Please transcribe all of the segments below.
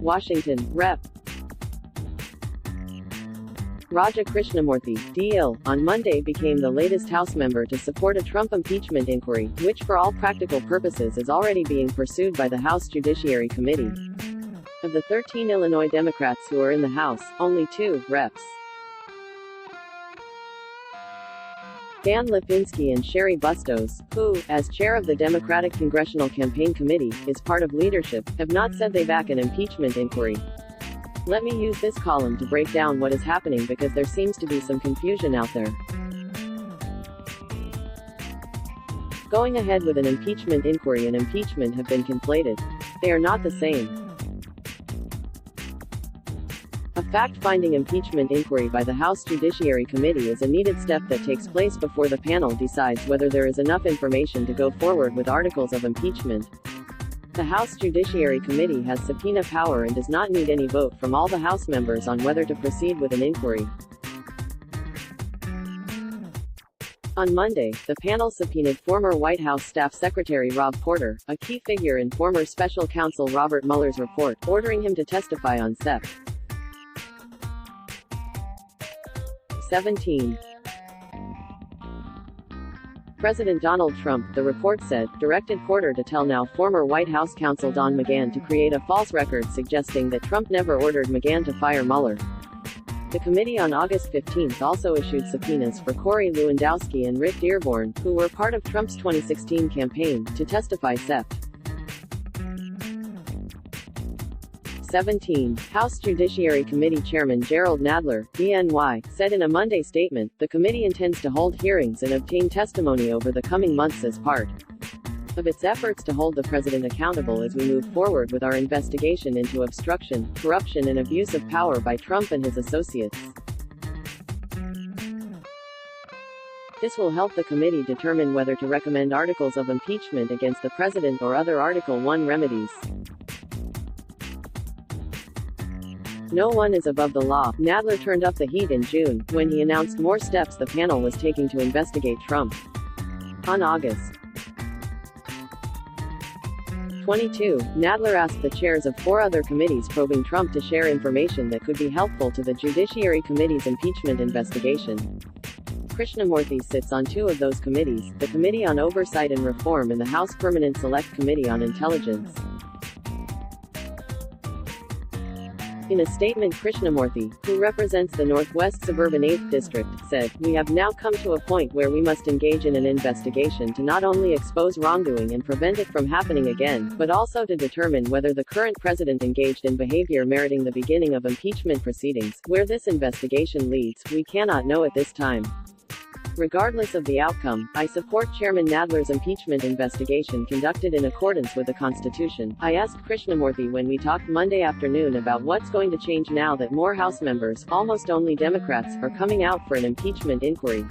Washington, Rep. Raja Krishnamoorthi, DL, on Monday became the latest House member to support a Trump impeachment inquiry, which for all practical purposes is already being pursued by the House Judiciary Committee. Of the 13 Illinois Democrats who are in the House, only 2, Reps. Dan Lipinski and Sherry Bustos, who, as chair of the Democratic Congressional Campaign Committee, is part of leadership, have not said they back an impeachment inquiry. Let me use this column to break down what is happening because there seems to be some confusion out there. Going ahead with an impeachment inquiry and impeachment have been conflated. They are not the same. A fact-finding impeachment inquiry by the House Judiciary Committee is a needed step that takes place before the panel decides whether there is enough information to go forward with articles of impeachment. The House Judiciary Committee has subpoena power and does not need any vote from all the House members on whether to proceed with an inquiry. On Monday, the panel subpoenaed former White House Staff Secretary Rob Porter, a key figure in former Special Counsel Robert Mueller's report, ordering him to testify on Sep. 17. President Donald Trump, the report said, directed Porter to tell now former White House counsel Don McGahn to create a false record suggesting that Trump never ordered McGahn to fire Mueller. The committee on August 15 also issued subpoenas for Corey Lewandowski and Rick Dearborn, who were part of Trump's 2016 campaign, to testify Sep. 17. House Judiciary Committee Chairman Gerald Nadler, BNY, said in a Monday statement, the committee intends to hold hearings and obtain testimony over the coming months as part of its efforts to hold the president accountable as we move forward with our investigation into obstruction, corruption and abuse of power by Trump and his associates. This will help the committee determine whether to recommend articles of impeachment against the president or other Article 1 remedies. No one is above the law. Nadler turned up the heat in June, when he announced more steps the panel was taking to investigate Trump. On August 22, Nadler asked the chairs of 4 other committees probing Trump to share information that could be helpful to the Judiciary Committee's impeachment investigation. Krishnamoorthi sits on 2 of those committees, the Committee on Oversight and Reform and the House Permanent Select Committee on Intelligence. In a statement, Krishnamoorthi, who represents the Northwest Suburban 8th District, said, "We have now come to a point where we must engage in an investigation to not only expose wrongdoing and prevent it from happening again, but also to determine whether the current president engaged in behavior meriting the beginning of impeachment proceedings. Where this investigation leads, we cannot know at this time. Regardless of the outcome, I support Chairman Nadler's impeachment investigation conducted in accordance with the Constitution." I asked Krishnamoorthi when we talked Monday afternoon about what's going to change now that more House members, almost only Democrats, are coming out for an impeachment inquiry.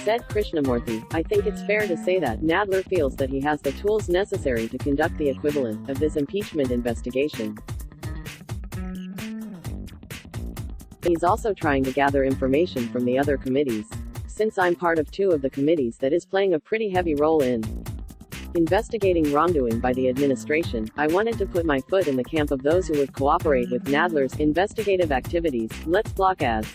Said Krishnamoorthi, "I think it's fair to say that Nadler feels that he has the tools necessary to conduct the equivalent of this impeachment investigation. He's also trying to gather information from the other committees. Since I'm part of 2 of the committees that is playing a pretty heavy role in investigating wrongdoing by the administration, I wanted to put my foot in the camp of those who would cooperate with Nadler's investigative activities. Let's block ads.